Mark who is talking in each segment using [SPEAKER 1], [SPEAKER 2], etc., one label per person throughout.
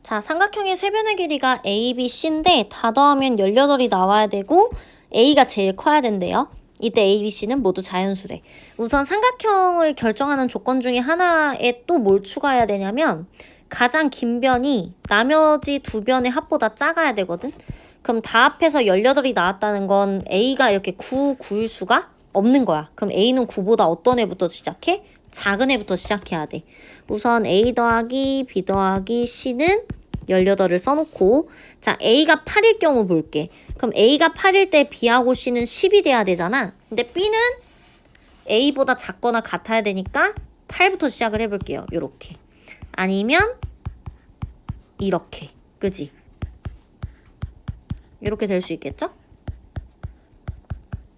[SPEAKER 1] 자, 삼각형의 세변의 길이가 A, B, C인데 다 더하면 18이 나와야 되고 A가 제일 커야 된대요. 이때 A, B, C는 모두 자연수래. 우선 삼각형을 결정하는 조건 중에 하나에 또 뭘 추가해야 되냐면 가장 긴 변이 나머지 두 변의 합보다 작아야 되거든. 그럼 다 합해서 18이 나왔다는 건 A가 이렇게 9일 수가 없는 거야. 그럼 A는 9보다 어떤 애부터 시작해? 작은 애부터 시작해야 돼. 우선 A 더하기 B 더하기 C는 18을 써놓고, 자, A가 8일 경우 볼게. 그럼 A가 8일 때 B하고 C는 10이 돼야 되잖아. 근데 B는 A보다 작거나 같아야 되니까 8부터 시작을 해볼게요. 요렇게. 아니면 이렇게. 그지? 이렇게 될 수 있겠죠?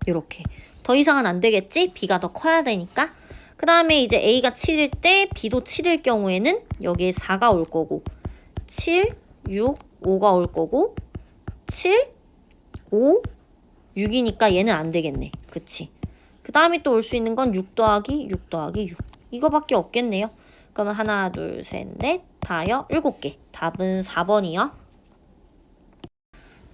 [SPEAKER 1] 이렇게. 더 이상은 안 되겠지? B가 더 커야 되니까. 그 다음에 이제 A가 7일 때 B도 7일 경우에는 여기에 4가 올 거고 7, 6, 5가 올 거고 7, 5, 6이니까 얘는 안 되겠네. 그치? 그 다음에 또 올 수 있는 건 6 더하기 6 더하기 6. 이거밖에 없겠네요. 그러면 하나, 둘, 셋, 넷, 다여, 7개. 답은 4번이요.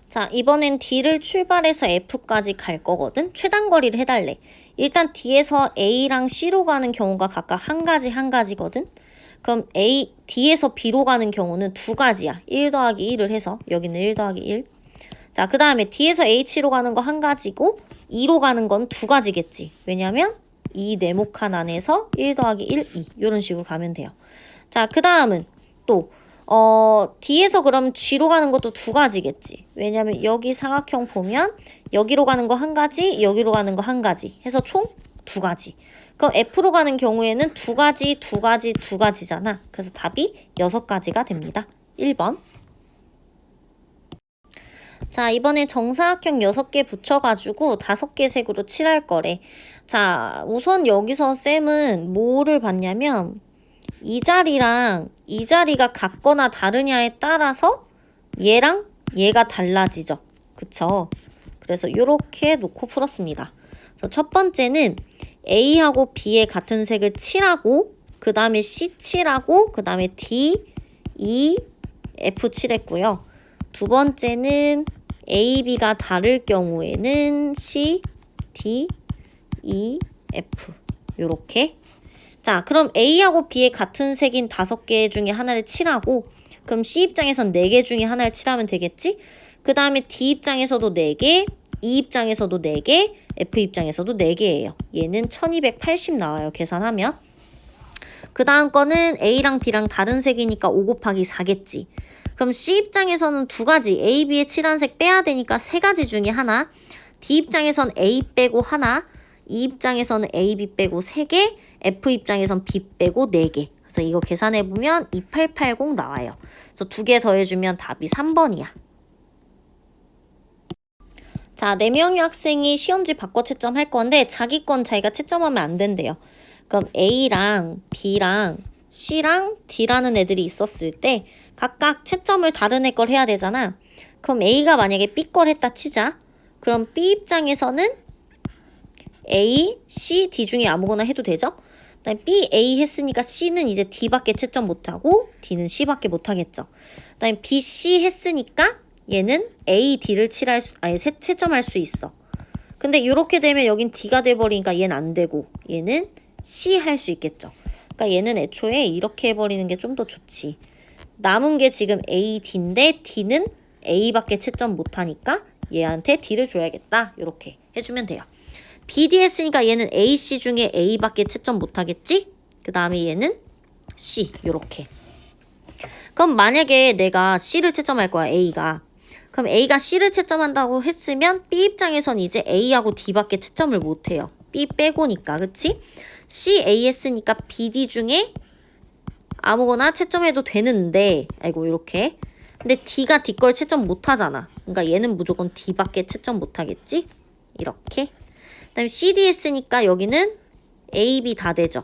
[SPEAKER 1] 자, 이번엔 D를 출발해서 F까지 갈 거거든? 최단거리를 해달래. 일단 D에서 A랑 C로 가는 경우가 각각 한 가지거든? 그럼 D에서 B로 가는 경우는 두 가지야. 1 더하기 1을 해서 여기는 1 더하기 1. 자, 그 다음에 D에서 H로 가는 거 한 가지고 2로 가는 건 두 가지겠지. 왜냐면 이 네모칸 안에서 1 더하기 1, 2 이런 식으로 가면 돼요. 자, 그 다음은 또 D에서 그럼 G로 가는 것도 두 가지겠지. 왜냐면 여기 사각형 보면 여기로 가는 거 한 가지, 여기로 가는 거 한 가지 해서 총 두 가지. 그럼 F로 가는 경우에는 두 가지잖아. 그래서 답이 6가지가 됩니다. 1번. 자, 이번에 정사각형 6개 붙여가지고 5개 색으로 칠할 거래. 자, 우선 여기서 쌤은 뭐를 봤냐면 이 자리랑 이 자리가 같거나 다르냐에 따라서 얘랑 얘가 달라지죠. 그쵸? 그래서 이렇게 놓고 풀었습니다. 그래서 첫 번째는 A하고 B의 같은 색을 칠하고 그 다음에 C 칠하고 그 다음에 D, E, F 칠했고요. 두 번째는 A, B가 다를 경우에는 C, D, E, F 요렇게. 자, 그럼 A하고 B의 같은 색인 5개 중에 하나를 칠하고 그럼 C 입장에선 4개 중에 하나를 칠하면 되겠지? 그 다음에 D 입장에서도 4개, E 입장에서도 4개, F 입장에서도 4개예요. 얘는 1280 나와요. 계산하면. 그 다음 거는 A랑 B랑 다른 색이니까 5 곱하기 4겠지. 그럼 C 입장에서는 두 가지, A, B의 칠한 색 빼야 되니까 3가지 중에 하나, D 입장에선 A 빼고 하나, E 입장에서는 A, B 빼고 3개, F 입장에선 B 빼고 4개. 그래서 이거 계산해보면 2880 나와요. 그래서 2개 더해주면 답이 3번이야. 자, 4명의 학생이 시험지 바꿔 채점할 건데 자기 건 자기가 채점하면 안 된대요. 그럼 A랑 B랑 C랑 D라는 애들이 있었을 때 각각 채점을 다른 애 걸 해야 되잖아. 그럼 A가 만약에 B 걸 했다 치자. 그럼 B 입장에서는 A, C, D 중에 아무거나 해도 되죠? 그다음에 B, A 했으니까 C는 이제 D밖에 채점 못하고 D는 C밖에 못하겠죠. 그다음에 B, C 했으니까 얘는 A, D를 채점할 수 있어. 근데 이렇게 되면 여긴 D가 돼버리니까 얘는 안 되고 얘는 C 할 수 있겠죠. 그러니까 얘는 애초에 이렇게 해버리는 게 좀 더 좋지. 남은 게 지금 A, D인데 D는 A밖에 채점 못하니까 얘한테 D를 줘야겠다. 이렇게 해주면 돼요. B, D 했으니까 얘는 A, C 중에 A밖에 채점 못하겠지? 그 다음에 얘는 C. 이렇게. 그럼 만약에 내가 C를 채점할 거야. A가. 그럼 A가 C를 채점한다고 했으면 B 입장에선 이제 A하고 D밖에 채점을 못해요. B 빼고니까. 그치? C, A 했으니까 B, D 중에 아무거나 채점해도 되는데 아이고 이렇게. 근데 D가 D 걸 채점 못하잖아. 그러니까 얘는 무조건 D밖에 채점 못하겠지? 이렇게. 그 다음에 CD 했으니까 여기는 A, B 다 되죠.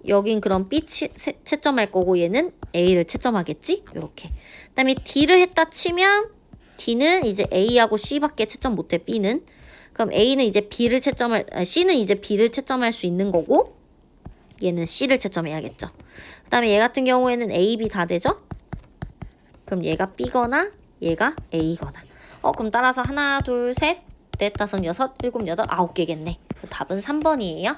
[SPEAKER 1] 여긴 그럼 B 채점할 거고 얘는 A를 채점하겠지? 이렇게. 그 다음에 D를 했다 치면 D는 이제 A하고 C밖에 채점 못해. B는. 그럼 A는 이제 C는 이제 B를 채점할 수 있는 거고 얘는 C를 채점해야겠죠. 그 다음에 얘 같은 경우에는 A, B 다 되죠? 그럼 얘가 B거나 얘가 A거나. 그럼 따라서 하나, 둘, 셋, 넷, 다섯, 여섯, 일곱, 여덟, 아홉 개겠네. 그 답은 3번이에요.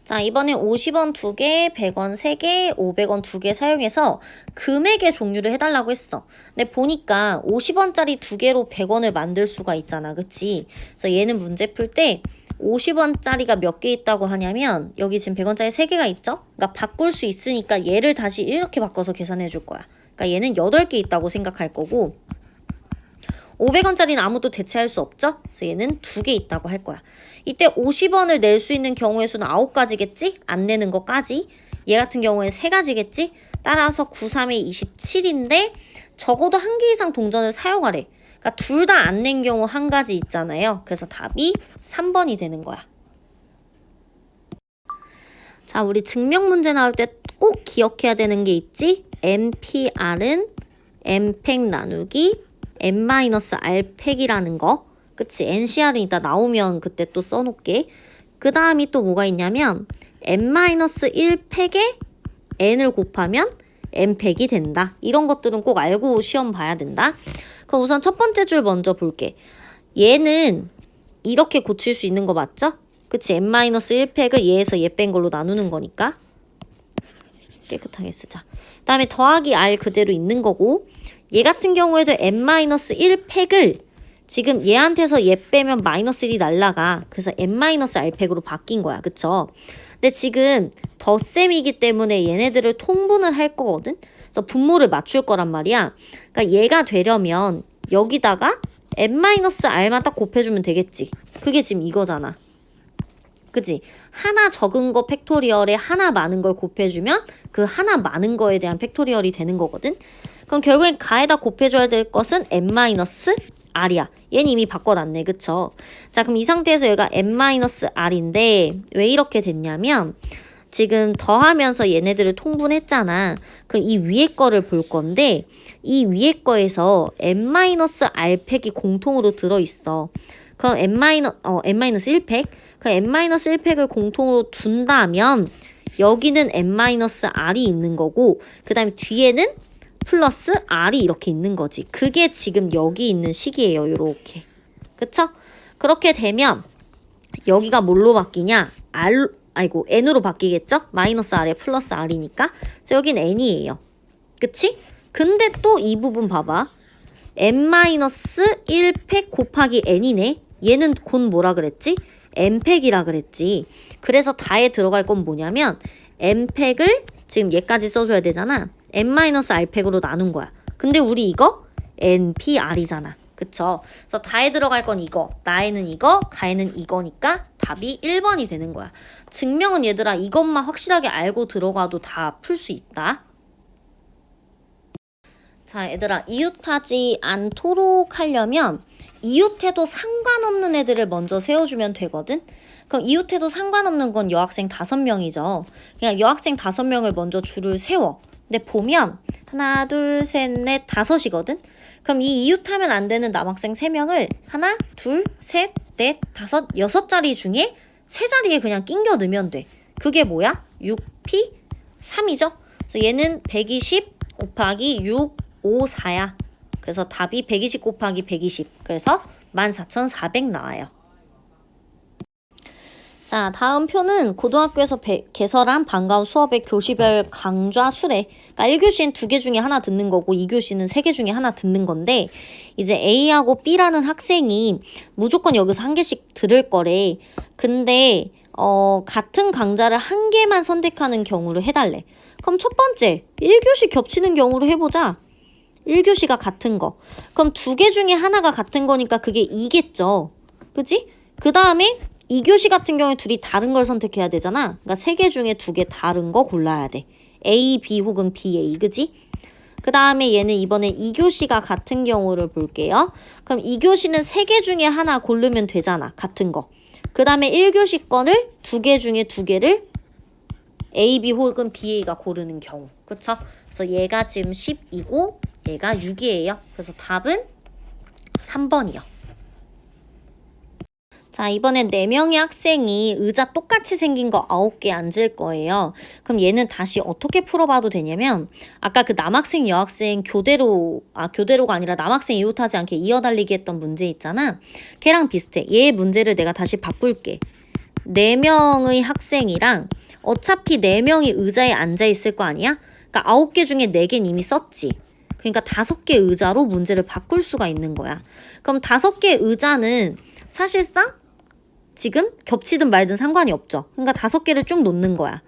[SPEAKER 1] 자, 이번에 50원 2개, 100원 3개, 500원 2개 사용해서 금액의 종류를 해달라고 했어. 근데 보니까 50원짜리 2개로 100원을 만들 수가 있잖아. 그치? 그래서 얘는 문제 풀 때 50원짜리가 몇 개 있다고 하냐면 여기 지금 100원짜리 3개가 있죠? 그러니까 바꿀 수 있으니까 얘를 다시 이렇게 바꿔서 계산해 줄 거야. 그러니까 얘는 8개 있다고 생각할 거고 500원짜리는 아무도 대체할 수 없죠? 그래서 얘는 2개 있다고 할 거야. 이때 50원을 낼 수 있는 경우의 수는 9가지겠지? 안 내는 것까지. 얘 같은 경우에 3가지겠지? 따라서 9, 3에 27인데 적어도 1개 이상 동전을 사용하래. 그러니까 둘 다 안 낸 경우 1가지 있잖아요. 그래서 답이 3번이 되는 거야. 자, 우리 증명 문제 나올 때 꼭 기억해야 되는 게 있지? NPR은 N팩 나누기 N-R팩이라는 거. 그치? NCR은 이따 나오면 그때 또 써놓게. 그 다음이 또 뭐가 있냐면 N-1팩에 N을 곱하면 N팩이 된다. 이런 것들은 꼭 알고 시험 봐야 된다. 그럼 우선 첫 번째 줄 먼저 볼게. 얘는 이렇게 고칠 수 있는 거 맞죠? 그치? N-1팩을 얘에서 얘 뺀 걸로 나누는 거니까. 깨끗하게 쓰자. 그 다음에 더하기 R 그대로 있는 거고 얘 같은 경우에도 N-1팩을 지금 얘한테서 얘 빼면 마이너스 1이 날라가. 그래서 N-R팩으로 바뀐 거야. 그쵸? 근데 지금 덧셈이기 때문에 얘네들을 통분을 할 거거든? 그래서 분모를 맞출 거란 말이야. 그러니까 얘가 되려면 여기다가 N-R만 딱 곱해주면 되겠지. 그게 지금 이거잖아. 그치? 하나 적은 거 팩토리얼에 하나 많은 걸 곱해주면 그 하나 많은 거에 대한 팩토리얼이 되는 거거든? 그럼 결국엔 가에다 곱해줘야 될 것은 N-R이야. 얘는 이미 바꿔놨네. 그쵸? 자, 그럼 이 상태에서 얘가 N-R인데 왜 이렇게 됐냐면 지금 더하면서 얘네들을 통분했잖아. 그럼 이 위에 거를 볼 건데 이 위에 거에서 N-R팩이 공통으로 들어있어. 그럼 N-1팩? 그럼 N-1팩을 공통으로 둔다면 여기는 N-R이 있는 거고 그 다음에 뒤에는 플러스 R이 이렇게 있는 거지. 그게 지금 여기 있는 식이에요. 요렇게. 그쵸? 그렇게 되면 여기가 뭘로 바뀌냐? N으로 바뀌겠죠? 마이너스 R에 플러스 R이니까. 그래서 여긴 N이에요. 그치? 근데 또 이 부분 봐봐. N-1팩 곱하기 N이네. 얘는 곧 뭐라 그랬지? N팩이라 그랬지. 그래서 다에 들어갈 건 뭐냐면 N팩을 지금 얘까지 써줘야 되잖아. N-R팩으로 나눈 거야. 근데 우리 이거 NPR이잖아. 그쵸? 그래서 다에 들어갈 건 이거, 나에는 이거, 가에는 이거니까 답이 1번이 되는 거야. 증명은 얘들아 이것만 확실하게 알고 들어가도 다 풀 수 있다. 자, 얘들아 이웃하지 않도록 하려면 이웃해도 상관없는 애들을 먼저 세워주면 되거든? 그럼 이웃해도 상관없는 건 여학생 5명이죠. 그냥 여학생 5명을 먼저 줄을 세워. 근데 보면 하나, 둘, 셋, 넷, 5이거든? 그럼 이 이웃하면 안 되는 남학생 3명을 하나, 둘, 셋, 넷, 5, 6자리 중에 3자리에 그냥 낑겨 넣으면 돼. 그게 뭐야? 6P 3이죠? 그래서 얘는 120 곱하기 6, 5, 4야. 그래서 답이 120 곱하기 120. 그래서 14,400 나와요. 자, 다음 표는 고등학교에서 개설한 방과후 수업의 교시별 강좌 수래. 그러니까 1교시엔 2개 중에 하나 듣는 거고 2교시는 3개 중에 하나 듣는 건데 이제 A하고 B라는 학생이 무조건 여기서 1개씩 들을 거래. 근데 같은 강좌를 1개만 선택하는 경우를 해달래. 그럼 첫 번째 1교시 겹치는 경우로 해보자. 1교시가 같은 거. 그럼 2개 중에 하나가 같은 거니까 그게 2겠죠. 그치? 그 다음에 2교시 같은 경우에 둘이 다른 걸 선택해야 되잖아. 그러니까 3개 중에 2개 다른 거 골라야 돼. A, B 혹은 B, A. 그지? 그 다음에 얘는 이번에 2교시가 같은 경우를 볼게요. 그럼 2교시는 3개 중에 하나 고르면 되잖아. 같은 거. 그 다음에 1교시 거를 2개 중에 2개를 A, B 혹은 B, A가 고르는 경우. 그쵸? 그래서 얘가 지금 10이고 얘가 6이에요. 그래서 답은 3번이요. 자, 이번엔 4명의 학생이 의자 똑같이 생긴 거 9개 앉을 거예요. 그럼 얘는 다시 어떻게 풀어봐도 되냐면 아까 그 남학생, 여학생 교대로가 아니라 남학생 이웃하지 않게 이어달리기 했던 문제 있잖아. 걔랑 비슷해. 얘 문제를 내가 다시 바꿀게. 4명의 학생이랑 어차피 4명이 의자에 앉아 있을 거 아니야? 그러니까 9개 중에 4개는 이미 썼지. 그러니까 5개 의자로 문제를 바꿀 수가 있는 거야. 그럼 5개 의자는 사실상 지금 겹치든 말든 상관이 없죠. 그러니까 5개를 쭉 놓는 거야.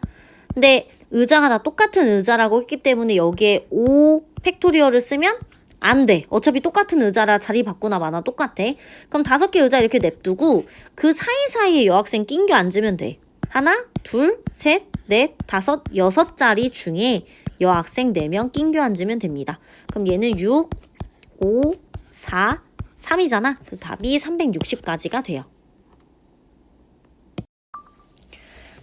[SPEAKER 1] 근데 의자가 다 똑같은 의자라고 했기 때문에 여기에 5 팩토리얼을 쓰면 안 돼. 어차피 똑같은 의자라 자리 바꾸나 마나 똑같아. 그럼 5개 의자 이렇게 냅두고 그 사이사이에 여학생 낑겨 앉으면 돼. 하나, 둘, 셋, 넷, 다섯, 6자리 중에 여학생 4명 낑겨 앉으면 됩니다. 그럼 얘는 6, 5, 4, 3이잖아. 그래서 답이 360까지가 돼요.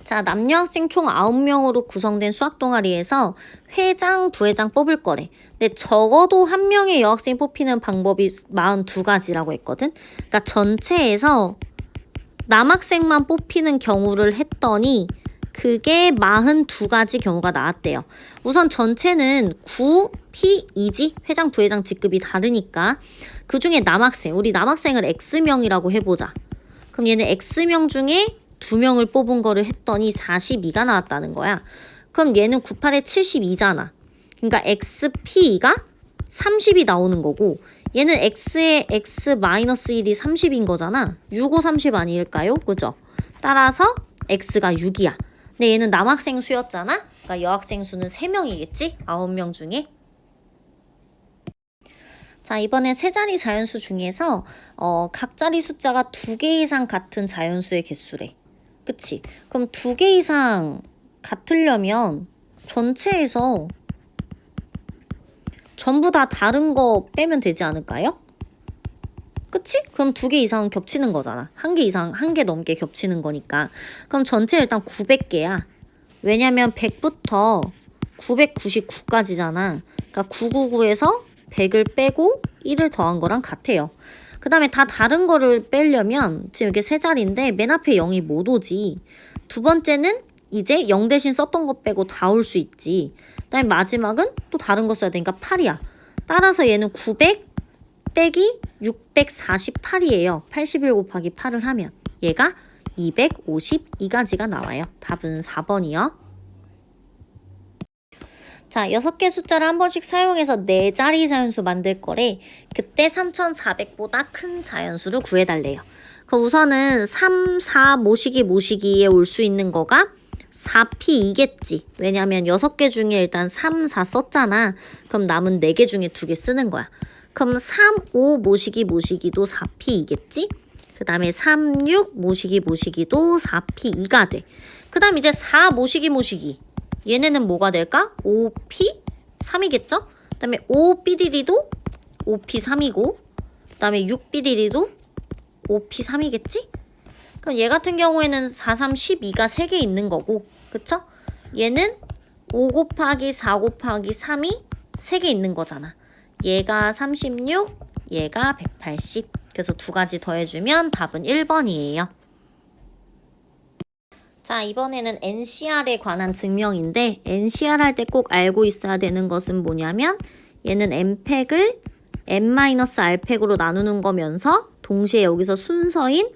[SPEAKER 1] 자, 남녀 학생 총 9명으로 구성된 수학 동아리에서 회장, 부회장 뽑을 거래. 근데 적어도 1명의 여학생이 뽑히는 방법이 42가지라고 했거든. 그러니까 전체에서 남학생만 뽑히는 경우를 했더니 그게 42가지 경우가 나왔대요. 우선 전체는 9, T, 2지 회장, 부회장 직급이 다르니까 그 중에 남학생, 우리 남학생을 X명이라고 해보자. 그럼 얘는 X명 중에 2명을 뽑은 거를 했더니 42가 나왔다는 거야. 그럼 얘는 98에 72잖아. 그러니까 XP가 30이 나오는 거고 얘는 X에 X-1이 30인 거잖아. 6, 5, 30 아닐까요? 그죠? 따라서 X가 6이야. 근데 얘는 남학생 수였잖아. 그러니까 여학생 수는 3명이겠지? 9명 중에. 자, 이번엔 세 자리 자연수 중에서 각 자리 숫자가 2개 이상 같은 자연수의 개수래. 그치? 그럼 2개 이상 같으려면 전체에서 전부 다 다른 거 빼면 되지 않을까요? 그치? 그럼 2개 이상은 겹치는 거잖아. 1개 이상, 1개 넘게 겹치는 거니까. 그럼 전체 일단 900개야. 왜냐면 100부터 999까지잖아. 그러니까 999에서 100을 빼고 1을 더한 거랑 같아요. 그 다음에 다 다른 거를 빼려면 지금 이게 세 자리인데 맨 앞에 0이 못 오지. 두 번째는 이제 0 대신 썼던 거 빼고 다 올 수 있지. 그 다음에 마지막은 또 다른 거 써야 되니까 8이야. 따라서 얘는 900 빼기 648이에요. 81 곱하기 8을 하면 얘가 252가지가 나와요. 답은 4번이요. 자, 6개 숫자를 한 번씩 사용해서 4자리 자연수 만들 거래. 그때 3400보다 큰 자연수를 구해달래요. 그럼 우선은 3, 4 모시기에 올 수 있는 거가 4P이겠지. 왜냐면 6개 중에 일단 3, 4 썼잖아. 그럼 남은 4개 중에 2개 쓰는 거야. 그럼 3, 5 모시기도 4P이겠지. 그 다음에 3, 6 모시기도 4P2가 돼. 그 다음 이제 4 모시기. 얘네는 뭐가 될까? 5P 3이겠죠? 그 다음에 5삐리리도 5P 3이고 그 다음에 6삐리리도 5P 3이겠지? 그럼 얘 같은 경우에는 4, 3, 12가 3개 있는 거고 그쵸? 얘는 5 곱하기 4 곱하기 3이 3개 있는 거잖아. 얘가 36, 얘가 180. 그래서 2가지 더해주면 답은 1번이에요. 자, 이번에는 NCR에 관한 증명인데 NCR 할 때 꼭 알고 있어야 되는 것은 뭐냐면 얘는 N팩을 N-R팩으로 나누는 거면서 동시에 여기서 순서인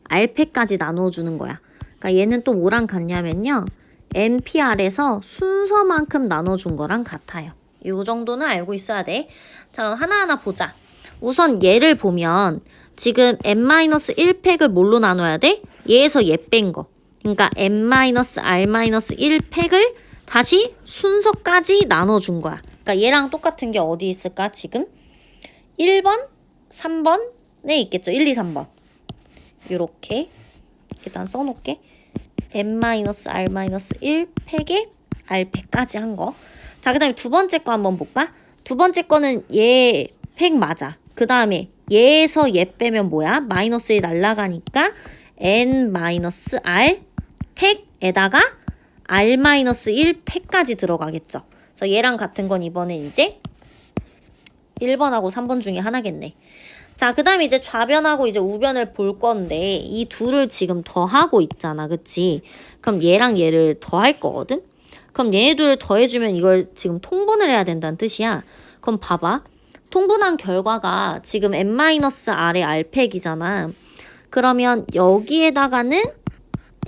[SPEAKER 1] R팩까지 나눠주는 거야. 그러니까 얘는 또 뭐랑 같냐면요. NPR에서 순서만큼 나눠준 거랑 같아요. 이 정도는 알고 있어야 돼. 자, 그럼 하나하나 보자. 우선 얘를 보면 지금 N-1팩을 뭘로 나눠야 돼? 얘에서 얘 뺀 거. 그러니까 N-R-1팩을 다시 순서까지 나눠준 거야. 그러니까 얘랑 똑같은 게 어디 있을까 지금? 1번, 3번에 있겠죠. 1, 2, 3번. 요렇게 일단 써놓을게. N-R-1팩에 R팩까지 한 거. 자, 그 다음에 두 번째 거 한번 볼까? 두 번째 거는 얘 팩 맞아. 그 다음에 얘에서 얘 빼면 뭐야? 마이너스 1 날라가니까 N-R 팩에다가 R-1 팩까지 들어가겠죠. 그래서 얘랑 같은 건 이번에 이제 1번하고 3번 중에 하나겠네. 자, 그 다음에 이제 좌변하고 이제 우변을 볼 건데 이 둘을 지금 더하고 있잖아. 그치? 그럼 얘랑 얘를 더할 거거든? 그럼 얘네 둘을 더해주면 이걸 지금 통분을 해야 된다는 뜻이야. 그럼 봐봐. 통분한 결과가 지금 n-r의 r팩이잖아. 그러면 여기에다가는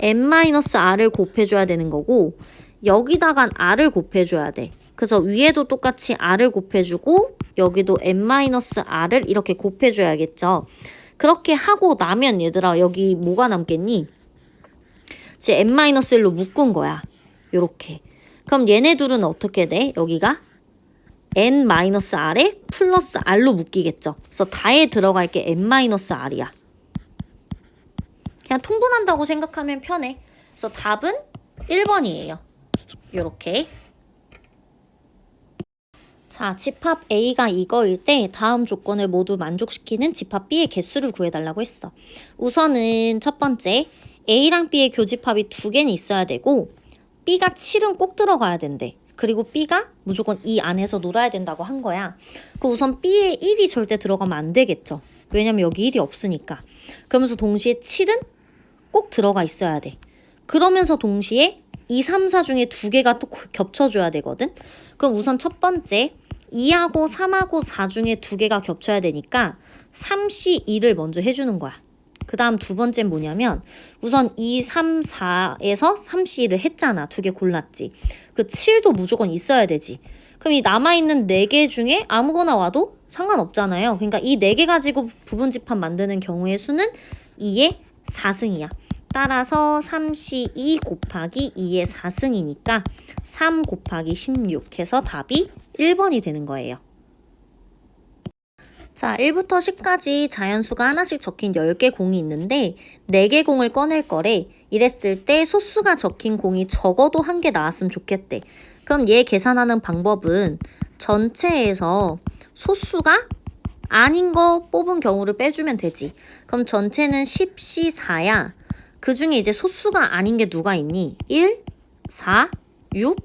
[SPEAKER 1] n-r을 곱해줘야 되는 거고 여기다간 r을 곱해줘야 돼. 그래서 위에도 똑같이 r을 곱해주고 여기도 n-r을 이렇게 곱해줘야겠죠. 그렇게 하고 나면 얘들아 여기 뭐가 남겠니? 이제 n-1로 묶은 거야. 요렇게. 그럼 얘네 둘은 어떻게 돼? 여기가 n-r에 플러스 r로 묶이겠죠. 그래서 다에 들어갈 게 n-r이야. 그냥 통분한다고 생각하면 편해. 그래서 답은 1번이에요. 요렇게. 자, 집합 A가 이거일 때 다음 조건을 모두 만족시키는 집합 B의 개수를 구해달라고 했어. 우선은 첫 번째, A랑 B의 교집합이 2개는 있어야 되고 B가 7은 꼭 들어가야 된대. 그리고 B가 무조건 이 안에서 놀아야 된다고 한 거야. 그 우선 B에 1이 절대 들어가면 안 되겠죠. 왜냐면 여기 1이 없으니까. 그러면서 동시에 7은 꼭 들어가 있어야 돼. 그러면서 동시에 2, 3, 4 중에 2개가 또 겹쳐줘야 되거든. 그럼 우선 첫 번째 2하고 3하고 4 중에 2개가 겹쳐야 되니까 3C2를 먼저 해주는 거야. 그 다음 두 번째는 뭐냐면 우선 2, 3, 4에서 3C2를 했잖아. 2개 골랐지. 그 7도 무조건 있어야 되지. 그럼 이 남아있는 4개 중에 아무거나 와도 상관없잖아요. 그러니까 이 4개 가지고 부분집합 만드는 경우의 수는 2의 4승이야. 따라서 3C2 곱하기 2의 4승이니까 3 곱하기 16 해서 답이 1번이 되는 거예요. 자, 1부터 10까지 자연수가 하나씩 적힌 10개 공이 있는데 4개 공을 꺼낼 거래. 이랬을 때 소수가 적힌 공이 적어도 1개 나왔으면 좋겠대. 그럼 얘 계산하는 방법은 전체에서 소수가 아닌 거 뽑은 경우를 빼주면 되지. 그럼 전체는 10C4야. 그 중에 이제 소수가 아닌 게 누가 있니? 1, 4, 6,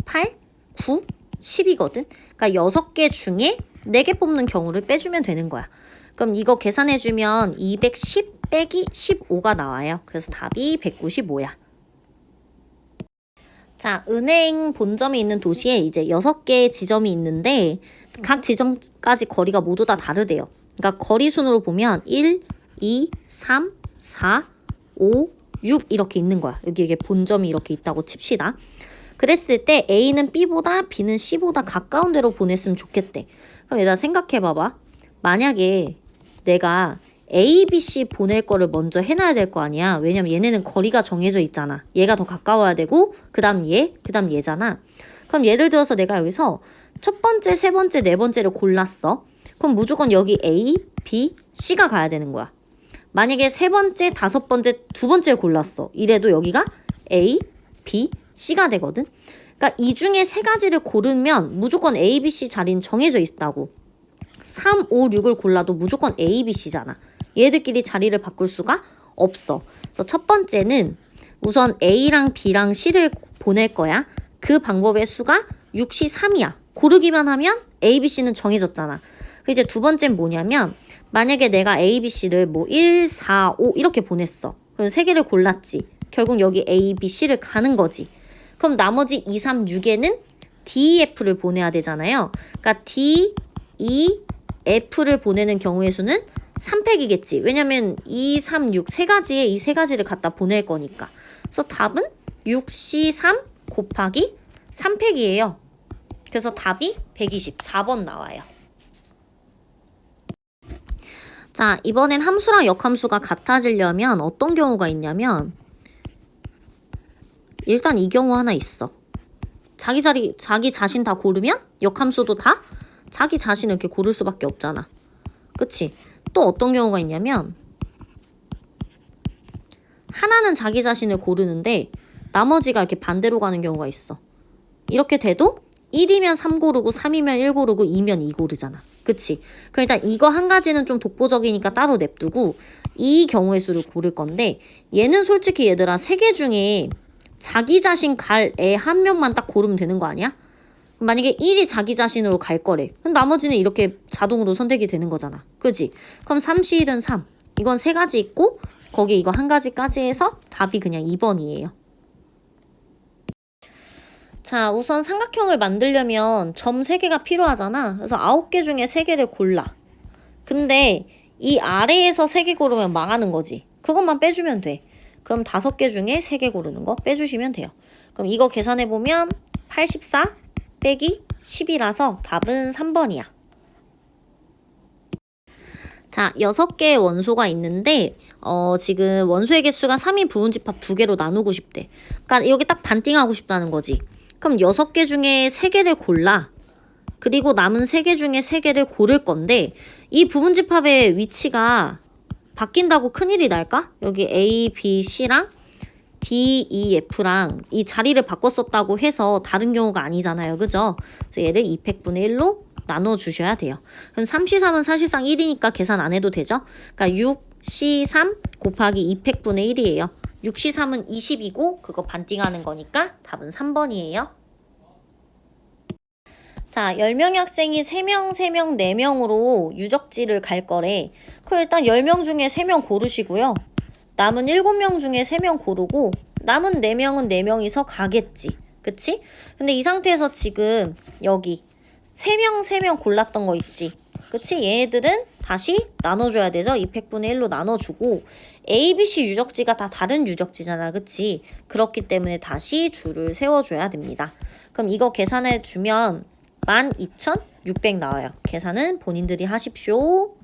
[SPEAKER 1] 8, 9, 10이거든. 그러니까 6개 중에 4개 뽑는 경우를 빼주면 되는 거야. 그럼 이거 계산해주면 210 빼기 15가 나와요. 그래서 답이 195야. 자, 은행 본점이 있는 도시에 이제 6개의 지점이 있는데 각 지점까지 거리가 모두 다 다르대요. 그러니까 거리 순으로 보면 1, 2, 3, 4, 5, 6 이렇게 있는 거야. 여기 이게 본점이 이렇게 있다고 칩시다. 그랬을 때 A는 B보다 B는 C보다 가까운 데로 보냈으면 좋겠대. 그럼 얘들아 생각해봐봐. 만약에 내가 A, B, C 보낼 거를 먼저 해놔야 될 거 아니야. 왜냐면 얘네는 거리가 정해져 있잖아. 얘가 더 가까워야 되고 그 다음 얘, 그 다음 얘잖아. 그럼 예를 들어서 내가 여기서 첫 번째, 세 번째, 네 번째를 골랐어. 그럼 무조건 여기 A, B, C가 가야 되는 거야. 만약에 세 번째, 다섯 번째, 두 번째를 골랐어. 이래도 여기가 A, B, C가 되거든. 그러니까 이 중에 세 가지를 고르면 무조건 A, B, C 자리는 정해져 있다고. 3, 5, 6을 골라도 무조건 A, B, C잖아. 얘들끼리 자리를 바꿀 수가 없어. 그래서 첫 번째는 우선 A랑 B랑 C를 보낼 거야. 그 방법의 수가 6C 3이야. 고르기만 하면 A, B, C는 정해졌잖아. 이제 두 번째는 뭐냐면 만약에 내가 A, B, C를 뭐 1, 4, 5 이렇게 보냈어. 그럼 세 개를 골랐지. 결국 여기 A, B, C를 가는 거지. 그럼 나머지 2, 3, 6에는 D, F를 보내야 되잖아요. 그러니까 D, E, F를 보내는 경우의 수는 3팩이겠지. 왜냐면 2, 3, 6 세 가지에 이 세 가지를 갖다 보낼 거니까. 그래서 답은 6C3 곱하기 3팩이에요. 그래서 답이 124번 나와요. 자, 이번엔 함수랑 역함수가 같아지려면 어떤 경우가 있냐면 일단 이 경우 하나 있어. 자기 자신 다 고르면 역함수도 다 자기 자신을 이렇게 고를 수밖에 없잖아. 그치? 또 어떤 경우가 있냐면 하나는 자기 자신을 고르는데 나머지가 이렇게 반대로 가는 경우가 있어. 이렇게 돼도 1이면 3 고르고 3이면 1 고르고 2면 2 고르잖아. 그치? 그러니까 이거 한 가지는 좀 독보적이니까 따로 냅두고 이 경우의 수를 고를 건데 얘는 솔직히 얘들아 3개 중에 자기 자신 갈 애 한 명만 딱 고르면 되는 거 아니야? 만약에 1이 자기 자신으로 갈 거래. 그럼 나머지는 이렇게 자동으로 선택이 되는 거잖아. 그지? 그럼 3C1은 3. 이건 세 가지 있고 거기 이거 한 가지까지 해서 답이 그냥 2번이에요. 자, 우선 삼각형을 만들려면 점 3개가 필요하잖아. 그래서 9개 중에 3개를 골라. 근데 이 아래에서 3개 고르면 망하는 거지. 그것만 빼주면 돼. 그럼 5개 중에 3개 고르는 거 빼주시면 돼요. 그럼 이거 계산해보면 84 빼기 10이라서 답은 3번이야. 자, 6개의 원소가 있는데 지금 원소의 개수가 3인 부분집합 2개로 나누고 싶대. 그러니까 여기 딱 반띵하고 싶다는 거지. 그럼 6개 중에 3개를 골라. 그리고 남은 3개 중에 3개를 고를 건데 이 부분집합의 위치가 바뀐다고 큰일이 날까? 여기 A, B, C랑 D, E, F랑 이 자리를 바꿨었다고 해서 다른 경우가 아니잖아요. 그죠? 그래서 얘를 2팩분의 1로 나눠주셔야 돼요. 그럼 3C3은 사실상 1이니까 계산 안 해도 되죠? 그러니까 6C3 곱하기 2팩분의 1이에요. 6C3은 20이고 그거 반띵하는 거니까 답은 3번이에요. 자, 10명의 학생이 3명, 3명, 4명으로 유적지를 갈 거래. 그럼 일단 10명 중에 3명 고르시고요. 남은 7명 중에 3명 고르고 남은 4명은 4명이서 가겠지. 그치? 근데 이 상태에서 지금 여기 3명, 3명 골랐던 거 있지. 그치? 얘네들은 다시 나눠줘야 되죠. 2팩분의 1로 나눠주고 A, B, C 유적지가 다 다른 유적지잖아. 그치? 그렇기 때문에 다시 줄을 세워줘야 됩니다. 그럼 이거 계산해주면 12,600 나와요. 계산은 본인들이 하십시오.